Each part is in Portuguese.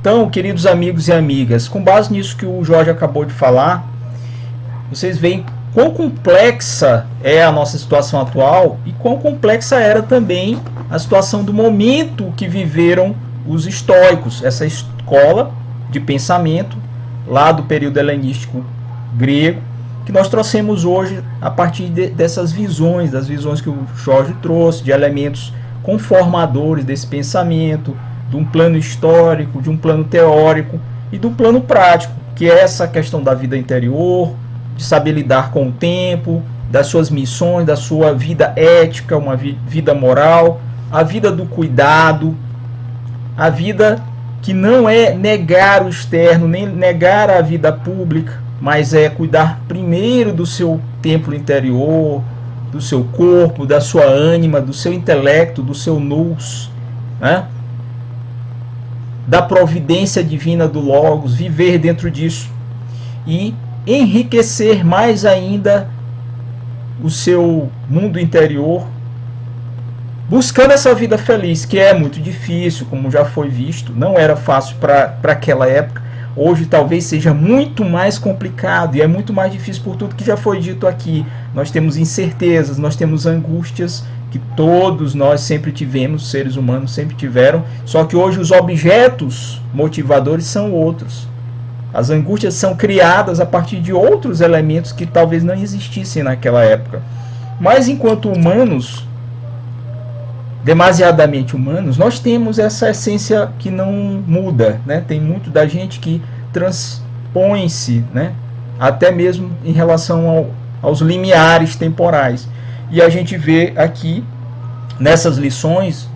Então, queridos amigos e amigas, com base nisso que o Jorge acabou de falar, vocês veem quão complexa é a nossa situação atual e quão complexa era também a situação do momento que viveram os estoicos, essa escola de pensamento lá do período helenístico grego, que nós trouxemos hoje a partir dessas visões, das visões que o Jorge trouxe, de elementos conformadores desse pensamento, de um plano histórico, de um plano teórico e do plano prático, que é essa questão da vida interior, de saber lidar com o tempo, das suas missões, da sua vida ética, uma vida moral, a vida do cuidado, a vida que não é negar o externo, nem negar a vida pública, mas é cuidar primeiro do seu templo interior, do seu corpo, da sua ânima, do seu intelecto, do seu nous, né? Da providência divina do Logos, viver dentro disso e enriquecer mais ainda o seu mundo interior, buscando essa vida feliz, que é muito difícil, como já foi visto, não era fácil para aquela época. Hoje talvez seja muito mais complicado e é muito mais difícil por tudo que já foi dito aqui. Nós temos incertezas, nós temos angústias que todos nós sempre tivemos, seres humanos sempre tiveram, só que hoje os objetos motivadores são outros. As angústias são criadas a partir de outros elementos que talvez não existissem naquela época. Mas enquanto humanos, demasiadamente humanos, nós temos essa essência que não muda, né? Tem muito da gente que transpõe-se, né? Até mesmo em relação aos limiares temporais. E a gente vê aqui, nessas lições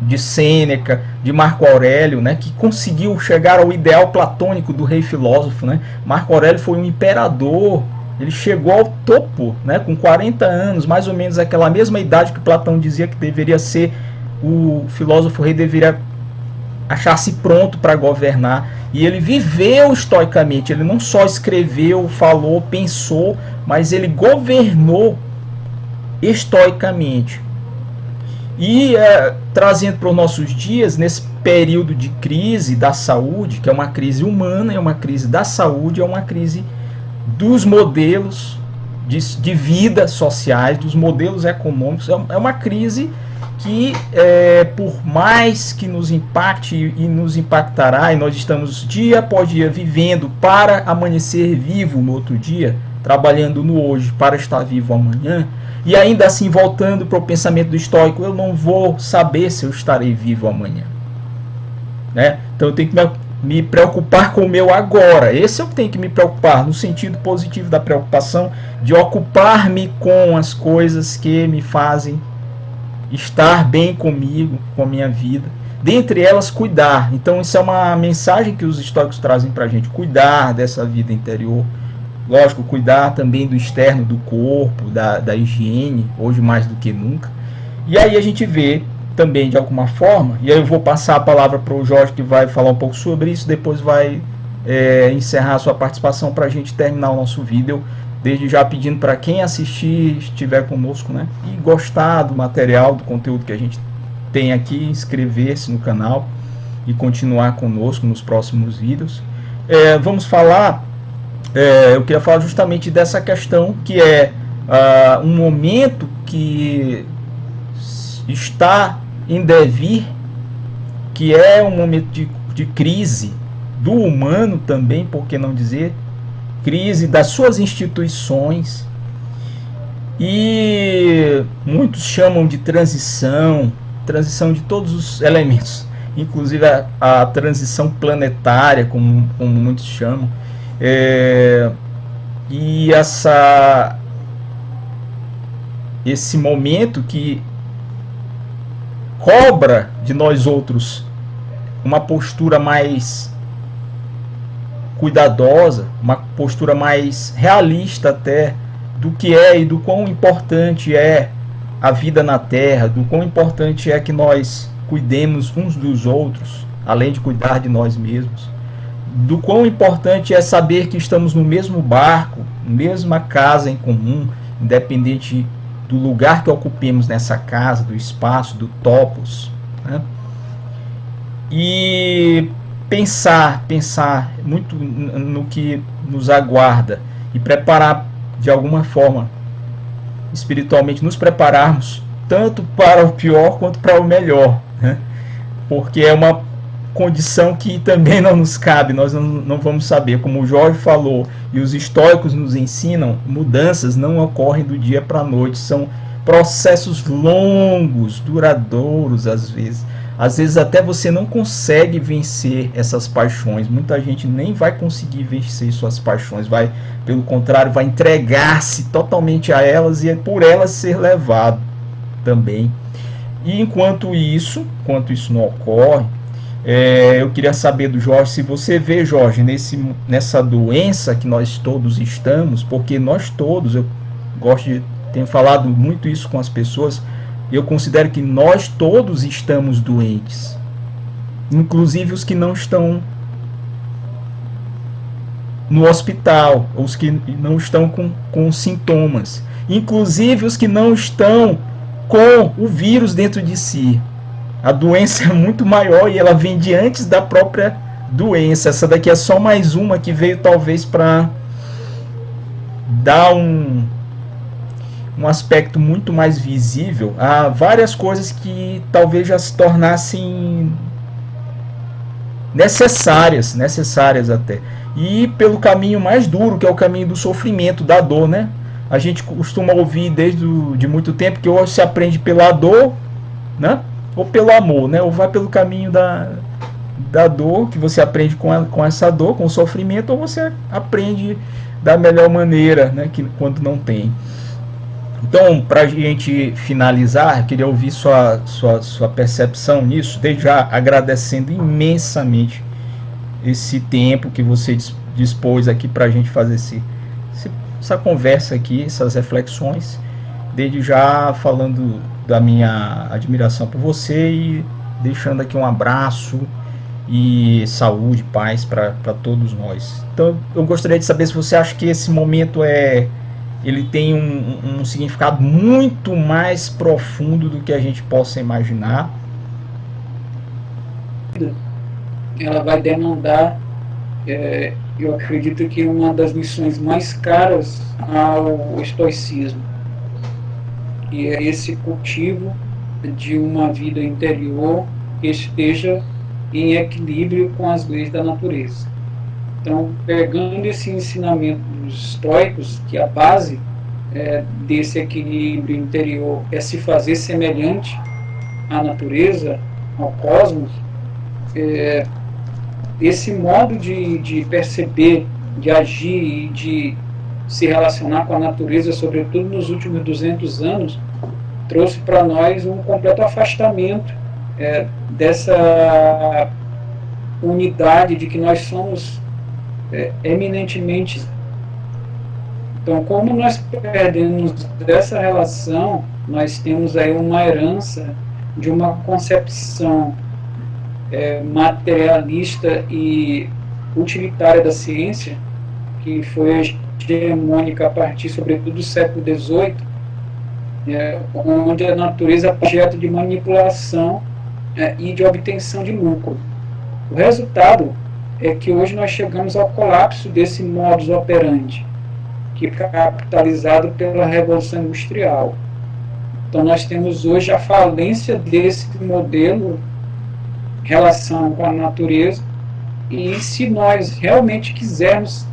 de Sêneca, de Marco Aurélio, né, que conseguiu chegar ao ideal platônico do rei filósofo, né? Marco Aurélio foi um imperador, ele chegou ao topo, né, com 40 anos, mais ou menos aquela mesma idade que Platão dizia que deveria ser, o filósofo rei deveria achar-se pronto para governar, e ele viveu estoicamente, ele não só escreveu, falou, pensou, mas ele governou estoicamente. E trazendo para os nossos dias, nesse período de crise da saúde, que é uma crise humana, é uma crise da saúde, é uma crise dos modelos de vida sociais, dos modelos econômicos, é uma crise que, por mais que nos impacte e nos impactará, e nós estamos dia após dia vivendo para amanhecer vivo no outro dia, trabalhando no hoje para estar vivo amanhã, e ainda assim voltando para o pensamento do estoico, eu não vou saber se eu estarei vivo amanhã, né? Então eu tenho que me preocupar com o meu agora. Esse eu tenho que me preocupar, no sentido positivo da preocupação, de ocupar-me com as coisas que me fazem estar bem comigo, com a minha vida. Dentre elas, cuidar. Então isso é uma mensagem que os estoicos trazem para a gente, cuidar dessa vida interior. Lógico, cuidar também do externo, do corpo, da higiene, hoje mais do que nunca. E aí a gente vê também, de alguma forma, e aí eu vou passar a palavra para o Jorge, que vai falar um pouco sobre isso, depois vai encerrar a sua participação para a gente terminar o nosso vídeo, desde já pedindo para quem assistir, estiver conosco, né, e gostar do material, do conteúdo que a gente tem aqui, inscrever-se no canal e continuar conosco nos próximos vídeos. Vamos falar... eu queria falar justamente dessa questão, que é um momento que está em devir, que é um momento de crise do humano também, por que não dizer, crise das suas instituições, e muitos chamam de transição de todos os elementos, inclusive a transição planetária, como muitos chamam. E esse momento que cobra de nós outros uma postura mais cuidadosa, uma postura mais realista até, do que é e do quão importante é a vida na Terra, do quão importante é que nós cuidemos uns dos outros, além de cuidar de nós mesmos, do quão importante é saber que estamos no mesmo barco, mesma casa em comum, independente do lugar que ocupemos nessa casa, do espaço, do topos, né? E pensar muito no que nos aguarda e preparar de alguma forma, espiritualmente, nos prepararmos tanto para o pior quanto para o melhor, né? Porque é uma condição que também não nos cabe, nós não vamos saber. Como o Jorge falou e os estoicos nos ensinam, mudanças não ocorrem do dia para a noite, são processos longos, duradouros às vezes. Às vezes até você não consegue vencer essas paixões. Muita gente nem vai conseguir vencer suas paixões, vai, pelo contrário, vai entregar-se totalmente a elas e é por elas ser levado também. E enquanto isso não ocorre, eu queria saber do Jorge, se você vê, Jorge, nessa doença que nós todos estamos, porque nós todos, eu tenho falado muito isso com as pessoas, eu considero que nós todos estamos doentes, inclusive os que não estão no hospital, os que não estão com sintomas, inclusive os que não estão com o vírus dentro de si. A doença é muito maior e ela vem de antes da própria doença. Essa daqui é só mais uma que veio talvez para dar um aspecto muito mais visível a várias coisas que talvez já se tornassem necessárias até. E pelo caminho mais duro, que é o caminho do sofrimento, da dor, né? A gente costuma ouvir de muito tempo que ou se aprende pela dor, né? Ou pelo amor, né? Ou vai pelo caminho da dor, que você aprende com essa dor, com o sofrimento, ou você aprende da melhor maneira, né? Quando não tem. Então, para a gente finalizar, eu queria ouvir sua percepção nisso, desde já agradecendo imensamente esse tempo que você dispôs aqui para a gente fazer essa conversa aqui, essas reflexões, desde já falando da minha admiração por você e deixando aqui um abraço e saúde, paz para todos nós. Então, eu gostaria de saber se você acha que esse momento ele tem um significado muito mais profundo do que a gente possa imaginar. Ela vai demandar, eu acredito que uma das missões mais caras ao estoicismo, que é esse cultivo de uma vida interior que esteja em equilíbrio com as leis da natureza. Então, pegando esse ensinamento dos estoicos, que a base desse equilíbrio interior é se fazer semelhante à natureza, ao cosmos, esse modo de perceber, de agir e de se relacionar com a natureza, sobretudo nos últimos 200 anos, trouxe para nós um completo afastamento dessa unidade de que nós somos eminentemente. Então, como nós perdemos dessa relação, nós temos aí uma herança de uma concepção materialista e utilitária da ciência, que foi hegemônica a partir, sobretudo, do século XVIII, onde a natureza é objeto de manipulação e de obtenção de lucro. O resultado é que hoje nós chegamos ao colapso desse modus operandi, que é capitalizado pela Revolução Industrial. Então nós temos hoje a falência desse modelo relação com a natureza, e se nós realmente quisermos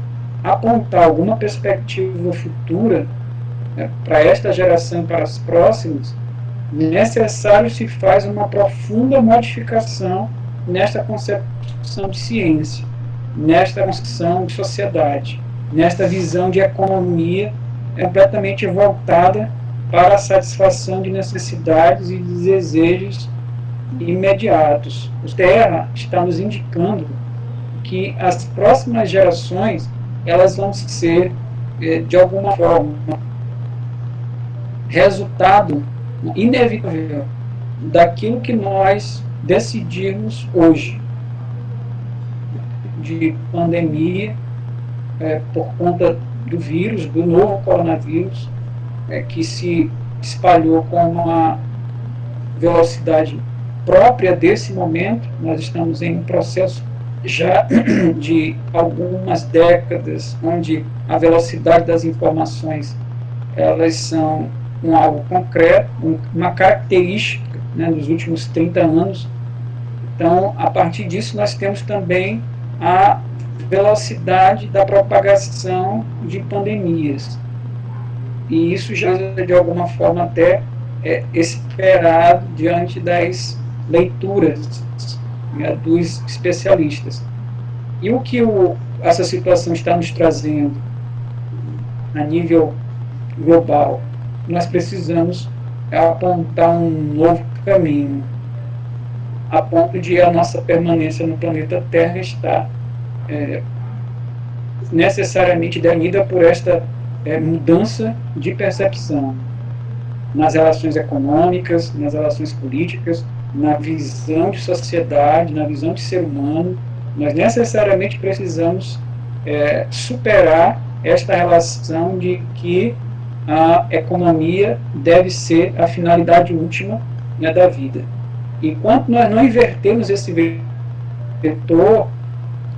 apontar alguma perspectiva futura para esta geração e para as próximas, necessário se faz uma profunda modificação nesta concepção de ciência, nesta concepção de sociedade, nesta visão de economia completamente voltada para a satisfação de necessidades e de desejos imediatos. O Terra está nos indicando que as próximas gerações elas vão ser, de alguma forma, resultado inevitável daquilo que nós decidimos hoje, de pandemia, por conta do vírus, do novo coronavírus, que se espalhou com uma velocidade própria desse momento. Nós estamos em um processo já de algumas décadas, onde a velocidade das informações elas são algo concreto, uma característica, né, dos últimos 30 anos. Então, a partir disso, nós temos também a velocidade da propagação de pandemias. E isso já, de alguma forma, até é esperado diante das leituras, né, dos especialistas. E o que essa situação está nos trazendo a nível global? Nós precisamos apontar um novo caminho, a ponto de a nossa permanência no planeta Terra estar necessariamente definida por esta mudança de percepção nas relações econômicas, nas relações políticas, na visão de sociedade, na visão de ser humano. Nós necessariamente precisamos superar esta relação de que a economia deve ser a finalidade última, né, da vida. Enquanto nós não invertermos esse vetor,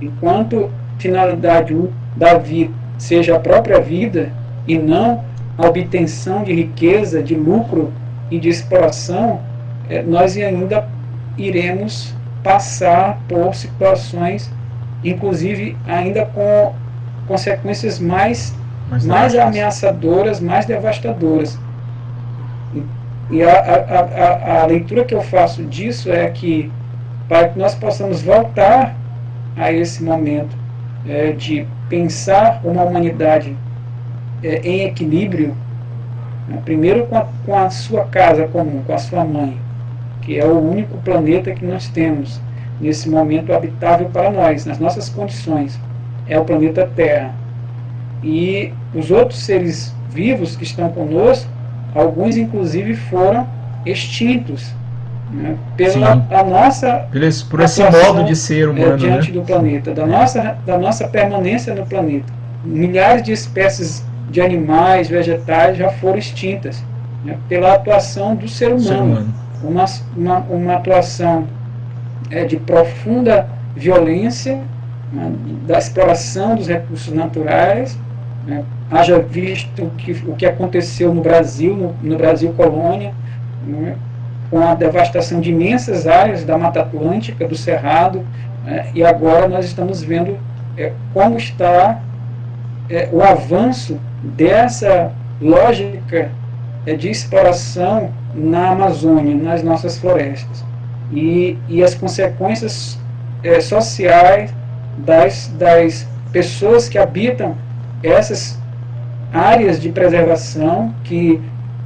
enquanto finalidade da vida seja a própria vida e não a obtenção de riqueza, de lucro e de exploração, nós ainda iremos passar por situações, inclusive ainda com consequências mais ameaçadoras, mais devastadoras. E a leitura que eu faço disso é que, para que nós possamos voltar a esse momento de pensar uma humanidade em equilíbrio, né, primeiro com a sua casa comum, com a sua mãe, que é o único planeta que nós temos nesse momento habitável para nós, nas nossas condições, é o planeta Terra. E os outros seres vivos que estão conosco, alguns inclusive foram extintos, né, por esse modo de ser humano, diante, né, do planeta, da nossa permanência no planeta. Milhares de espécies de animais, vegetais já foram extintas, né, pela atuação do ser humano. Uma atuação de profunda violência, né, da exploração dos recursos naturais, né, haja visto o que aconteceu no Brasil, no Brasil colônia, né, com a devastação de imensas áreas da Mata Atlântica, do Cerrado, e agora nós estamos vendo como está o avanço dessa lógica de exploração na Amazônia, nas nossas florestas, e as consequências sociais das pessoas que habitam essas áreas de preservação, que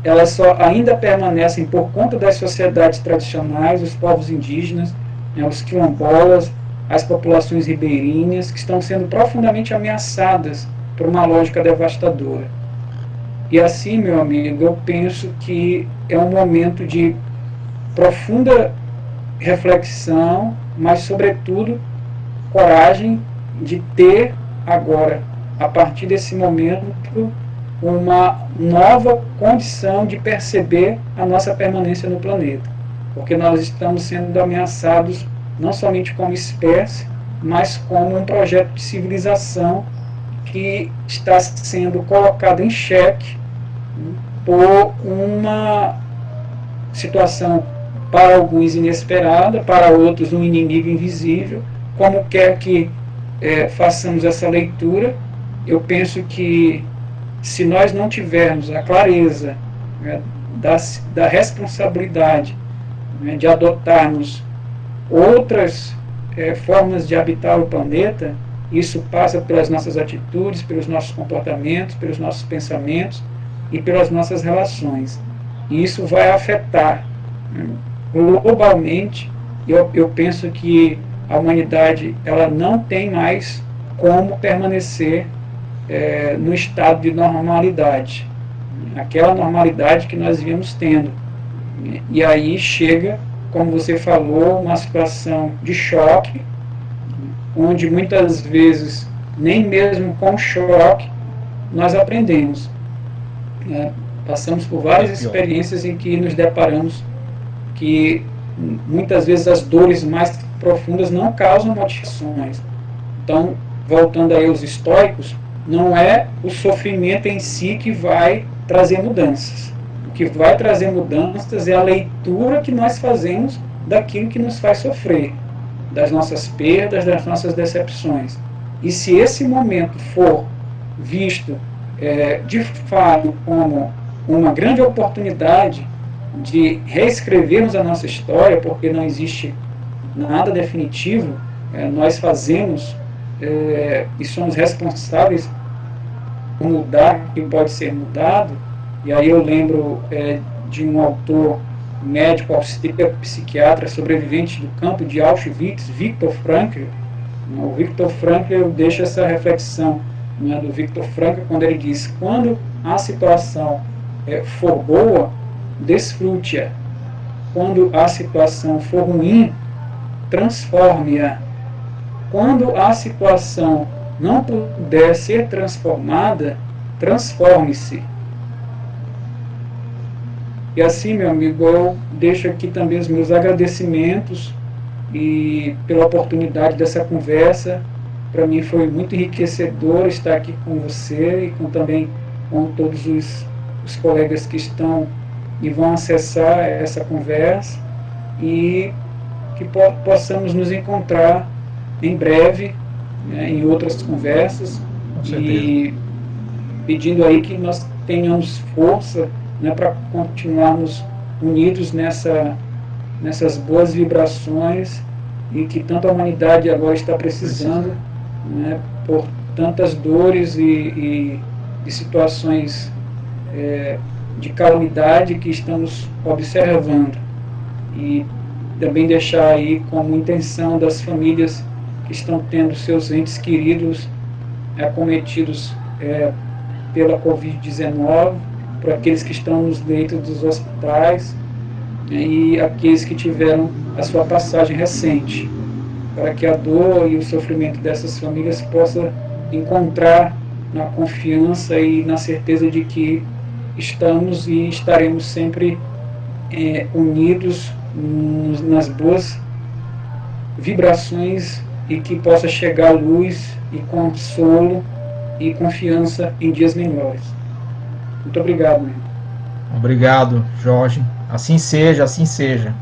elas só ainda permanecem por conta das sociedades tradicionais, os povos indígenas, né, os quilombolas, as populações ribeirinhas, que estão sendo profundamente ameaçadas por uma lógica devastadora. E assim, meu amigo, eu penso que é um momento de profunda reflexão, mas, sobretudo, coragem de ter agora, a partir desse momento, uma nova condição de perceber a nossa permanência no planeta. Porque nós estamos sendo ameaçados não somente como espécie, mas como um projeto de civilização que está sendo colocado em xeque por uma situação, para alguns inesperada, para outros um inimigo invisível. Como quer que façamos essa leitura, eu penso que, se nós não tivermos a clareza, né, da responsabilidade, né, de adotarmos outras formas de habitar o planeta, isso passa pelas nossas atitudes, pelos nossos comportamentos, pelos nossos pensamentos e pelas nossas relações. E isso vai afetar, né, globalmente. Eu penso que a humanidade ela não tem mais como permanecer no estado de normalidade, aquela normalidade que nós viemos tendo. E aí chega, como você falou, uma situação de choque, onde muitas vezes, nem mesmo com choque, nós aprendemos. Passamos por várias experiências em que nos deparamos que muitas vezes as dores mais profundas não causam modificações. Então, voltando aí aos estoicos, não é o sofrimento em si que vai trazer mudanças. O que vai trazer mudanças é a leitura que nós fazemos daquilo que nos faz sofrer, das nossas perdas, das nossas decepções. E se esse momento for visto de fato como uma grande oportunidade de reescrevermos a nossa história, porque não existe nada definitivo, nós fazemos e somos responsáveis por mudar o que pode ser mudado. E aí eu lembro de um autor médico, austríaco, psiquiatra, sobrevivente do campo de Auschwitz, Viktor Frankl. O Viktor Frankl deixa essa reflexão, né, do Viktor Frankl, quando ele diz: quando a situação for boa, desfrute-a. Quando a situação for ruim, transforme-a. Quando a situação não puder ser transformada, transforme-se. E assim, meu amigo, eu deixo aqui também os meus agradecimentos e pela oportunidade dessa conversa. Para mim foi muito enriquecedor estar aqui com você e também com todos os colegas que estão e vão acessar essa conversa, e que possamos nos encontrar em breve, né, em outras conversas, e pedindo aí que nós tenhamos força, né, para continuarmos unidos nessas boas vibrações, e que tanto a humanidade agora está precisando, né, por tantas dores e situações de calamidade que estamos observando. E também deixar aí como intenção das famílias que estão tendo seus entes queridos acometidos pela Covid-19, para aqueles que estão nos leitos dos hospitais, e aqueles que tiveram a sua passagem recente, para que a dor e o sofrimento dessas famílias possa encontrar na confiança e na certeza de que estamos e estaremos sempre unidos nas boas vibrações, e que possa chegar luz e consolo e confiança em dias melhores. Muito obrigado, meu. Obrigado, Jorge. Assim seja, assim seja.